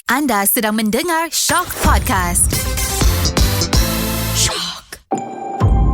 Anda sedang mendengar Shock Podcast. Shock.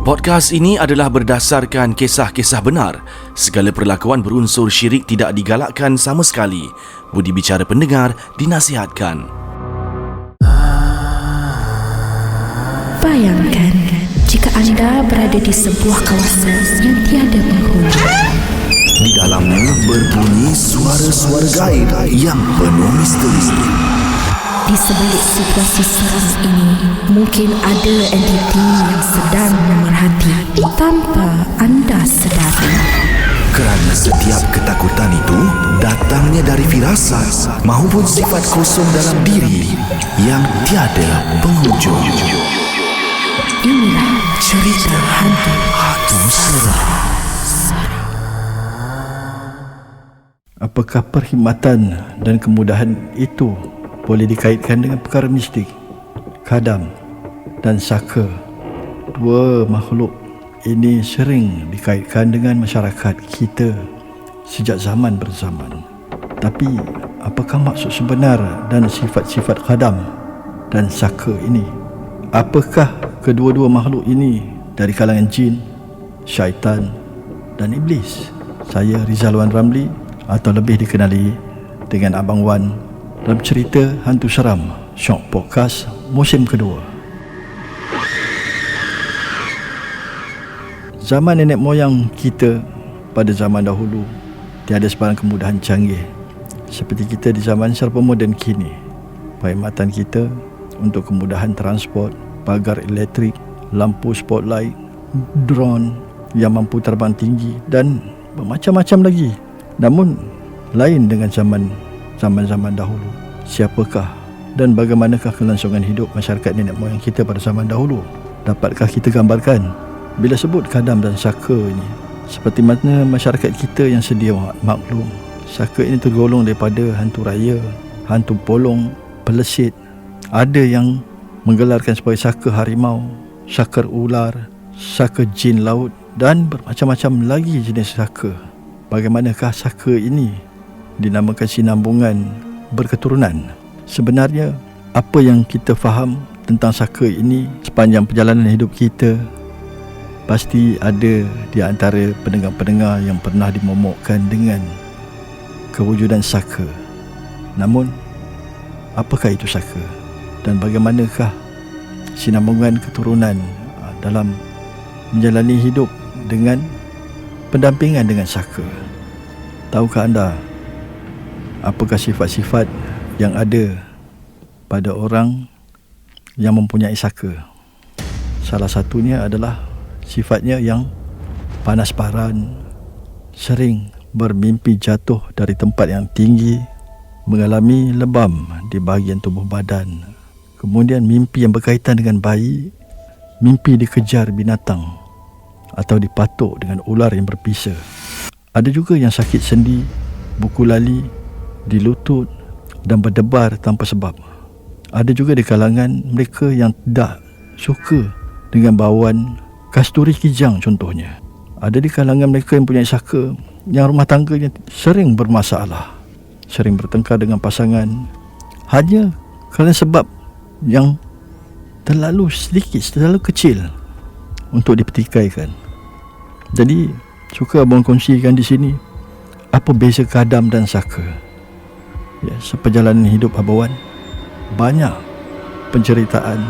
Podcast ini adalah berdasarkan kisah-kisah benar. Segala perlakuan berunsur syirik tidak digalakkan sama sekali. Budi bicara pendengar dinasihatkan. Bayangkan jika anda berada di sebuah kawasan yang tiada penghuni. Di dalamnya berbunyi suara-suara gaib yang penuh misteri. Di sebalik situasi seram ini, mungkin ada entiti yang sedang memerhati tanpa anda sedari. Kerana setiap ketakutan itu datangnya dari firasat maupun sifat kosong dalam diri yang tiada penghujung. Inilah cerita hantu seram. Apakah perkhidmatan dan kemudahan itu boleh dikaitkan dengan perkara mistik? Khadam dan saka, dua makhluk ini sering dikaitkan dengan masyarakat kita sejak zaman berzaman. Tapi apakah maksud sebenar dan sifat-sifat khadam dan saka ini? Apakah kedua-dua makhluk ini dari kalangan jin, syaitan dan iblis? Saya Rizal Wan Ramli, atau lebih dikenali dengan Abang Wan, dalam cerita hantu seram Shock Podcast musim kedua. Zaman nenek moyang kita pada zaman dahulu tiada sebarang kemudahan canggih seperti kita di zaman serba moden kini. Perkhidmatan kita untuk kemudahan transport, pagar elektrik, lampu spotlight, drone yang mampu terbang tinggi dan bermacam-macam lagi. Namun lain dengan zaman-zaman dahulu. Siapakah dan bagaimanakah kelangsungan hidup masyarakat nenek moyang kita pada zaman dahulu? Dapatkah kita gambarkan bila sebut khadam dan saka ini? Seperti mana masyarakat kita yang sedia maklum, saka ini tergolong daripada hantu raya, hantu polong, pelesit. Ada yang menggelarkan sebagai saka harimau, saka ular, saka jin laut dan bermacam-macam lagi jenis saka. Bagaimanakah saka ini dinamakan sinambungan berketurunan? Sebenarnya apa yang kita faham tentang saka ini sepanjang perjalanan hidup kita? Pasti ada di antara pendengar-pendengar yang pernah dimomokkan dengan kewujudan saka. Namun apakah itu saka? Dan bagaimanakah sinambungan keturunan dalam menjalani hidup dengan pendampingan dengan saka? Tahukah anda apakah sifat-sifat yang ada pada orang yang mempunyai saka? Salah satunya adalah sifatnya yang panas paran, sering bermimpi jatuh dari tempat yang tinggi, mengalami lebam di bahagian tubuh badan. Kemudian mimpi yang berkaitan dengan bayi, mimpi dikejar binatang atau dipatuk dengan ular yang berbisa. Ada juga yang sakit sendi, buku lali, di lutut dan berdebar tanpa sebab. Ada juga di kalangan mereka yang tidak suka dengan bauan kasturi kijang contohnya. Ada di kalangan mereka yang punya saka yang rumah tangganya sering bermasalah, sering bertengkar dengan pasangan hanya kerana sebab yang terlalu sedikit, terlalu kecil untuk dipertikaikan. Jadi suka abang kongsikan di sini apa beza khadam dan saka. Ya, seperjalanan hidup Abang Wan, banyak penceritaan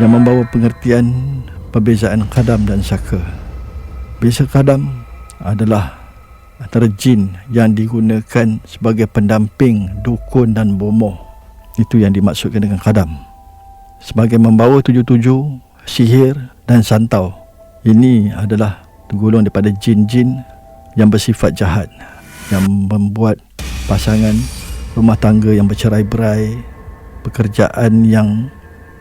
yang membawa pengertian perbezaan khadam dan saka. Beza khadam adalah antara jin yang digunakan sebagai pendamping dukun dan bomoh. Itu yang dimaksudkan dengan khadam. Sebagai membawa tuju-tuju, sihir dan santau. Ini adalah tergolong daripada jin-jin yang bersifat jahat, yang membuat pasangan rumah tangga yang bercerai-berai, pekerjaan yang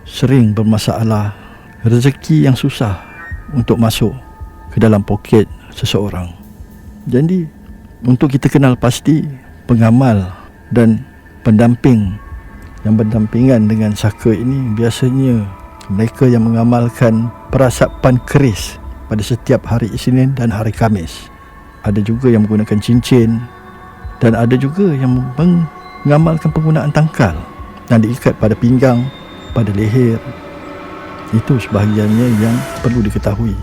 sering bermasalah, rezeki yang susah untuk masuk ke dalam poket seseorang. Jadi untuk kita kenal pasti pengamal dan pendamping yang berdampingan dengan saka ini biasanya mereka yang mengamalkan perasapan keris pada setiap hari Isnin dan hari Khamis. Ada juga yang menggunakan cincin dan ada juga yang mengamalkan penggunaan tangkal yang diikat pada pinggang, pada leher. Itu sebahagiannya yang perlu diketahui.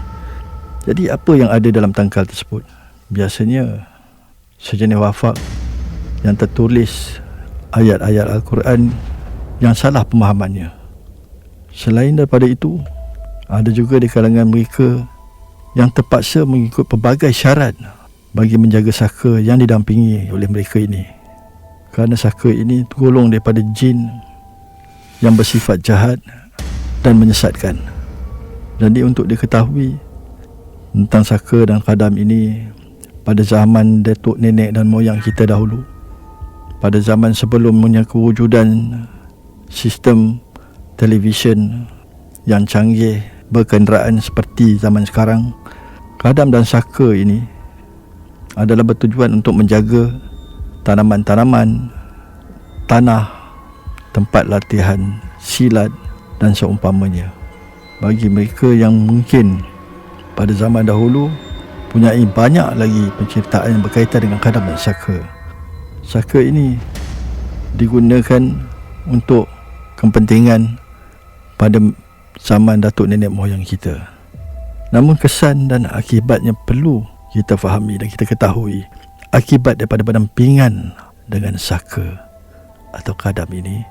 Jadi apa yang ada dalam tangkal tersebut? Biasanya sejenis wafak yang tertulis ayat-ayat Al-Quran yang salah pemahamannya. Selain daripada itu, ada juga di kalangan mereka yang terpaksa mengikut pelbagai syarat bagi menjaga saka yang didampingi oleh mereka ini. Kerana saka ini tergolong daripada jin yang bersifat jahat dan menyesatkan. Jadi untuk diketahui tentang saka dan kadam ini pada zaman datuk nenek dan moyang kita dahulu, pada zaman sebelumnya kewujudan sistem televisyen yang canggih berkenderaan seperti zaman sekarang, kadam dan saka ini adalah bertujuan untuk menjaga tanaman-tanaman, tanah, tempat latihan silat dan seumpamanya. Bagi mereka yang mungkin pada zaman dahulu punyai banyak lagi penceritaan yang berkaitan dengan kadam dan saka. Saka ini digunakan untuk kepentingan pada zaman datuk nenek moyang kita. Namun kesan dan akibatnya perlu kita fahami dan kita ketahui. Akibat daripada pendampingan dengan saka atau kadam ini,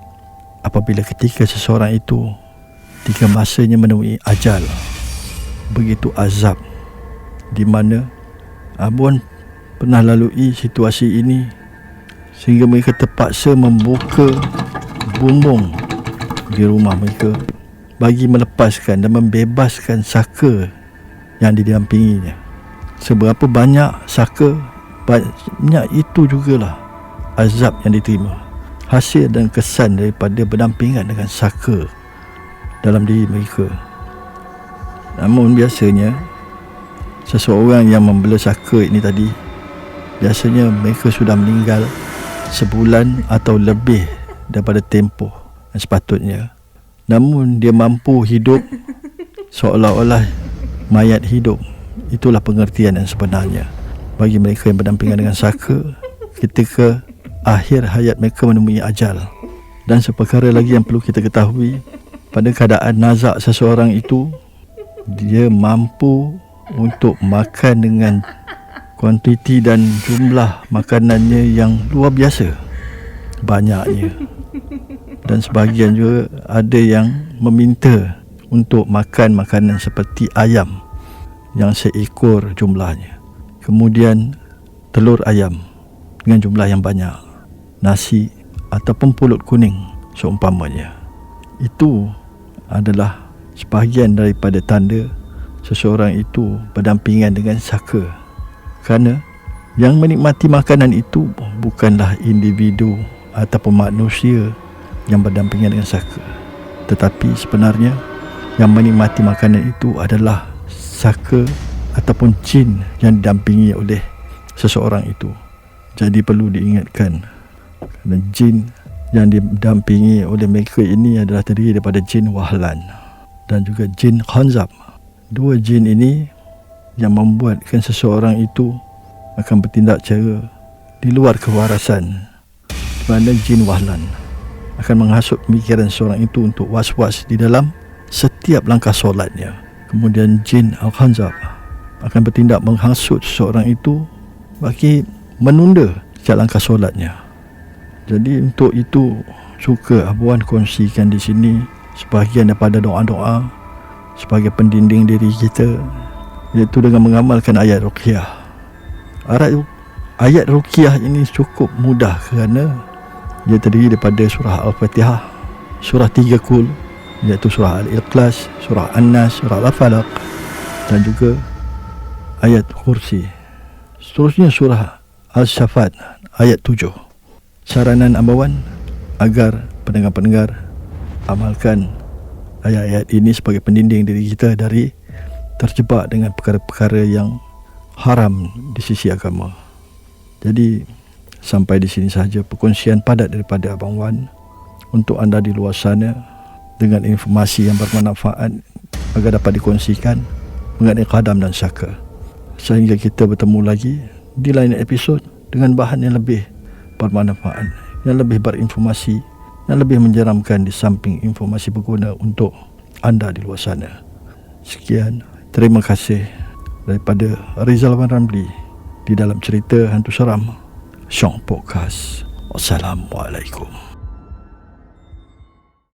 apabila ketika seseorang itu ketika masanya menemui ajal, begitu azab, di mana Abuan pernah lalui situasi ini sehingga mereka terpaksa membuka bumbung di rumah mereka bagi melepaskan dan membebaskan saka yang didampinginya. Seberapa banyak saka, banyak itu jugalah azab yang diterima, hasil dan kesan daripada berdampingan dengan saka dalam diri mereka. Namun biasanya seseorang yang membela saka ini tadi, biasanya mereka sudah meninggal sebulan atau lebih daripada tempoh yang sepatutnya. Namun dia mampu hidup seolah-olah mayat hidup. Itulah pengertian yang sebenarnya bagi mereka yang berdampingan dengan saka ketika akhir hayat mereka menemui ajal. Dan seperkara lagi yang perlu kita ketahui, pada keadaan nazak seseorang itu, dia mampu untuk makan dengan kuantiti dan jumlah makanannya yang luar biasa banyaknya. Dan sebahagian juga ada yang meminta untuk makan makanan seperti ayam yang seekor jumlahnya, kemudian telur ayam dengan jumlah yang banyak, nasi ataupun pulut kuning seumpamanya. Itu adalah sebahagian daripada tanda seseorang itu berdampingan dengan saka. Kerana yang menikmati makanan itu bukanlah individu ataupun manusia yang berdampingan dengan saka, tetapi sebenarnya yang menikmati makanan itu adalah saka ataupun jin yang didampingi oleh seseorang itu. Jadi perlu diingatkan, kerana jin yang didampingi oleh mereka ini adalah terdiri daripada jin wahlan dan juga jin khanzab. Dua jin ini yang membuatkan seseorang itu akan bertindak cara di luar kewarasan, di mana jin wahlan akan menghasut pemikiran seorang itu untuk was-was di dalam setiap langkah solatnya. Kemudian jin al-khanzab akan bertindak menghasut seseorang itu bagi menunda setiap langkah solatnya. Jadi untuk itu suka Abuan kongsikan di sini sebahagian daripada doa-doa sebagai pendinding diri kita, iaitu dengan mengamalkan ayat ruqyah. Ayat ruqyah ini cukup mudah kerana dia terdiri daripada surah Al-Fatihah, surah 3 Qul, iaitu surah Al-Ikhlas, surah An-Nas, surah Al-Falaq dan juga ayat kursi. Seterusnya surah Al-Syafat ayat 7. Saranan Abawan agar pendengar-pendengar amalkan ayat-ayat ini sebagai pendinding diri kita dari terjebak dengan perkara-perkara yang haram di sisi agama. Jadi sampai di sini sahaja perkongsian padat daripada Abang Wan untuk anda di luar sana dengan informasi yang bermanfaat agar dapat dikongsikan mengenai kadam dan saka. Sehingga kita bertemu lagi di lain episod dengan bahan yang lebih bermanfaat, yang lebih berinformasi, yang lebih menyeramkan di samping informasi berguna untuk anda di luar sana. Sekian, terima kasih daripada Rizal Wan Ramli di dalam cerita hantu seram Syok Podcast. Wassalamualaikum.